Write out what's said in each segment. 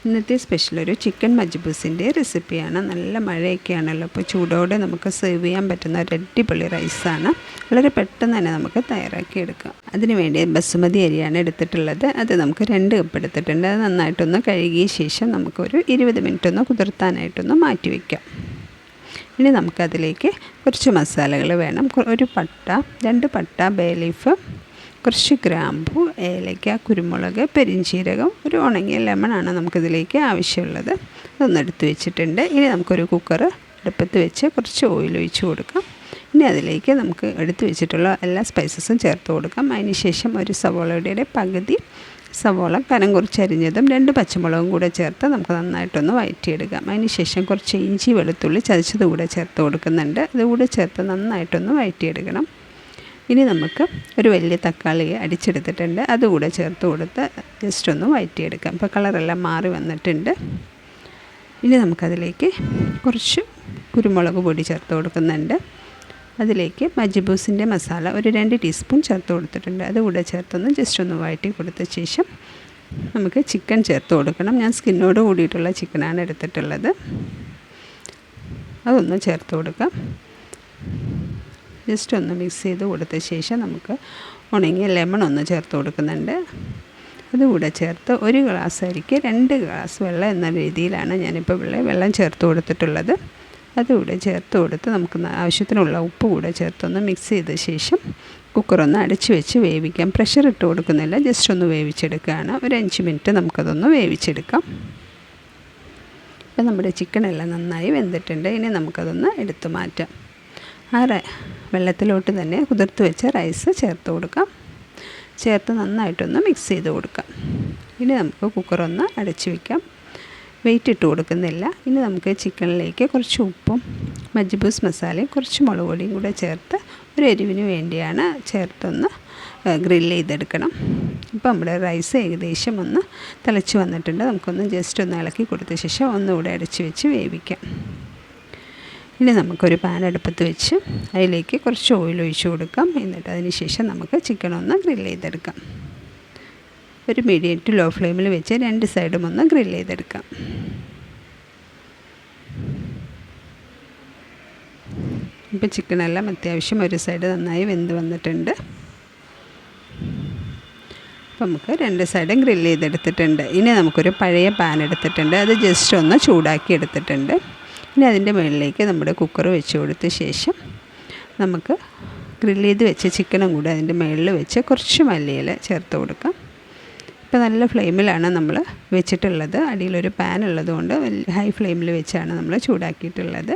ഇന്നത്തെ സ്പെഷ്യൽ ഒരു ചിക്കൻ മജ്ബൂസിൻ്റെ റെസിപ്പിയാണ്. നല്ല മഴയൊക്കെയാണല്ലോ, അപ്പോൾ ചൂടോടെ നമുക്ക് സെർവ് ചെയ്യാൻ പറ്റുന്ന ഒരു അടിപൊളി റൈസാണ്. വളരെ പെട്ടെന്ന് തന്നെ നമുക്ക് തയ്യാറാക്കി എടുക്കാം. അതിനുവേണ്ടി ബസുമതി അരിയാണ് എടുത്തിട്ടുള്ളത്. അത് നമുക്ക് 2 കപ്പ് എടുത്തിട്ടുണ്ട്. അത് നന്നായിട്ടൊന്ന് കഴുകിയ ശേഷം നമുക്കൊരു 20 മിനിറ്റ് ഒന്ന് കുതിർത്താനായിട്ടൊന്ന് മാറ്റി വയ്ക്കാം. ഇനി നമുക്കതിലേക്ക് കുറച്ച് മസാലകൾ വേണം. ഒരു പട്ട, 2 പട്ട, ബേ ലീഫ്, കുറച്ച് ഗ്രാമ്പു, ഏലക്ക, കുരുമുളക്, പെരിഞ്ചീരകം, ഒരു ഉണങ്ങിയ ലെമണാണ് നമുക്കിതിലേക്ക് ആവശ്യമുള്ളത്. അതൊന്ന് എടുത്ത് വെച്ചിട്ടുണ്ട്. ഇനി നമുക്കൊരു കുക്കർ അടുപ്പത്ത് വെച്ച് കുറച്ച് ഓയിൽ ഒഴിച്ച് കൊടുക്കാം. ഇനി അതിലേക്ക് നമുക്ക് എടുത്ത് വെച്ചിട്ടുള്ള എല്ലാ സ്പൈസസും ചേർത്ത് കൊടുക്കാം. അതിന് ശേഷം ഒരു സവോളയുടെ പകുതി സവോള കനം കുറച്ചരിഞ്ഞതും 2 പച്ചമുളകും കൂടെ ചേർത്ത് നമുക്ക് നന്നായിട്ടൊന്ന് വഴറ്റിയെടുക്കാം. അതിന് ശേഷം കുറച്ച് ഇഞ്ചി വെളുത്തുള്ളി ചതച്ചത് കൂടെ ചേർത്ത് കൊടുക്കുന്നുണ്ട്. അതുകൂടെ ചേർത്ത് നന്നായിട്ടൊന്ന് വഴറ്റിയെടുക്കണം. ഇനി നമുക്ക് ഒരു വലിയ തക്കാളി അടിച്ചെടുത്തിട്ടുണ്ട്. അതുകൂടെ ചേർത്ത് കൊടുത്ത് ജസ്റ്റ് ഒന്ന് വഴറ്റിയെടുക്കാം. ഇപ്പോൾ കളറെല്ലാം മാറി വന്നിട്ടുണ്ട്. ഇനി നമുക്കതിലേക്ക് കുറച്ച് കുരുമുളക് പൊടി ചേർത്ത് കൊടുക്കുന്നുണ്ട്. അതിലേക്ക് മജ്ബൂസിൻ്റെ മസാല ഒരു 2 ടീസ്പൂൺ ചേർത്ത് കൊടുത്തിട്ടുണ്ട്. അതുകൂടെ ചേർത്തൊന്ന് ജസ്റ്റ് ഒന്ന് വഴറ്റി കൊടുത്ത ശേഷം നമുക്ക് ചിക്കൻ ചേർത്ത് കൊടുക്കണം. ഞാൻ സ്കിന്നോട് കൂടിയിട്ടുള്ള ചിക്കനാണ് എടുത്തിട്ടുള്ളത്. അതൊന്ന് ചേർത്ത് കൊടുക്കാം. ജസ്റ്റ് ഒന്ന് മിക്സ് ചെയ്ത് കൊടുത്ത ശേഷം നമുക്ക് ഉണങ്ങിയ ലെമൺ ഒന്ന് ചേർത്ത് കൊടുക്കുന്നുണ്ട്. അതുകൂടെ ചേർത്ത് 1 ഗ്ലാസ് അരിക്ക് 2 ഗ്ലാസ് വെള്ളം എന്ന രീതിയിലാണ് ഞാനിപ്പോൾ വെള്ളം ചേർത്ത് കൊടുത്തിട്ടുള്ളത്. അതുകൂടെ ചേർത്ത് കൊടുത്ത് നമുക്ക് ആവശ്യത്തിനുള്ള ഉപ്പ് കൂടെ ചേർത്തൊന്ന് മിക്സ് ചെയ്ത ശേഷം കുക്കറൊന്ന് അടച്ച് വെച്ച് വേവിക്കാം. പ്രഷർ ഇട്ട് കൊടുക്കുന്നില്ല, ജസ്റ്റ് ഒന്ന് വേവിച്ചെടുക്കുകയാണ്. ഒരു 5 മിനിറ്റ് നമുക്കതൊന്ന് വേവിച്ചെടുക്കാം. ഇപ്പം നമ്മുടെ ചിക്കനെല്ലാം നന്നായി വെന്തിട്ടുണ്ട്. ഇനി നമുക്കതൊന്ന് എടുത്തു മാറ്റാം. ആ വെള്ളത്തിലോട്ട് തന്നെ കുതിർത്ത് വെച്ച റൈസ് ചേർത്ത് കൊടുക്കാം. ചേർത്ത് നന്നായിട്ടൊന്ന് മിക്സ് ചെയ്ത് കൊടുക്കാം. ഇനി നമുക്ക് കുക്കറൊന്ന് അടച്ച് വയ്ക്കാം. വെയിറ്റ് ഇട്ട് കൊടുക്കുന്നില്ല. ഇനി നമുക്ക് ചിക്കനിലേക്ക് കുറച്ച് ഉപ്പും മജ്ബൂസ് മസാലയും കുറച്ച് മുളക് പൊടിയും കൂടെ ചേർത്ത് ഒരു എരിവിന് വേണ്ടിയാണ് ചേർത്തൊന്ന് ഗ്രില്ല് ചെയ്തെടുക്കണം. ഇപ്പോൾ നമ്മുടെ റൈസ് ഏകദേശം ഒന്ന് തിളച്ച് വന്നിട്ടുണ്ട്. നമുക്കൊന്ന് ജസ്റ്റ് ഒന്ന് ഇളക്കി കൊടുത്ത ശേഷം ഒന്നുകൂടെ അടച്ച് വെച്ച് വേവിക്കാം. ഇനി നമുക്കൊരു പാൻ അടുപ്പത്ത് വെച്ച് അതിലേക്ക് കുറച്ച് ഓയിൽ ഒഴിച്ച് കൊടുക്കാം. എന്നിട്ട് അതിന് ശേഷം നമുക്ക് ചിക്കൻ ഒന്ന് ഗ്രില്ല് ചെയ്തെടുക്കാം. ഒരു മീഡിയം ടു ലോ ഫ്ലെയിമിൽ വെച്ച് 2 സൈഡും ഒന്ന് ഗ്രില്ല് ചെയ്തെടുക്കാം. ഇപ്പോൾ ചിക്കനെല്ലാം അത്യാവശ്യം ഒരു സൈഡ് നന്നായി വെന്ത് വന്നിട്ടുണ്ട്. അപ്പോൾ നമുക്ക് 2 സൈഡും ഗ്രില്ല് ചെയ്തെടുത്തിട്ടുണ്ട്. ഇനി നമുക്കൊരു പഴയ പാൻ എടുത്തിട്ടുണ്ട്. അത് ജസ്റ്റ് ഒന്ന് ചൂടാക്കി എടുത്തിട്ടുണ്ട്. ഇനി അതിൻ്റെ മുകളിലേക്ക് നമ്മുടെ കുക്കർ വെച്ച് കൊടുത്ത ശേഷം നമുക്ക് ഗ്രില്ല് ചെയ്ത് വെച്ച ചിക്കനും കൂടെ അതിൻ്റെ മുകളിൽ വെച്ച് കുറച്ച് മല്ലിയില ചേർത്ത് കൊടുക്കാം. ഇപ്പോൾ നല്ല ഫ്ലെയിമിലാണ് നമ്മൾ വെച്ചിട്ടുള്ളത്. അടിയിലൊരു പാൻ ഉള്ളതുകൊണ്ട് ഹൈ ഫ്ലെയിമിൽ വെച്ചാണ് നമ്മൾ ചൂടാക്കിയിട്ടുള്ളത്.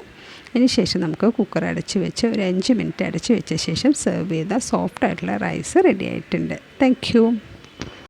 അതിന് ശേഷം നമുക്ക് കുക്കർ അടച്ച് വെച്ച് ഒരു 5 മിനിറ്റ് അടച്ച് വെച്ച ശേഷം സെർവ് ചെയ്ത സോഫ്റ്റ് ആയിട്ടുള്ള റൈസ് റെഡി ആയിട്ടുണ്ട്. Thank you.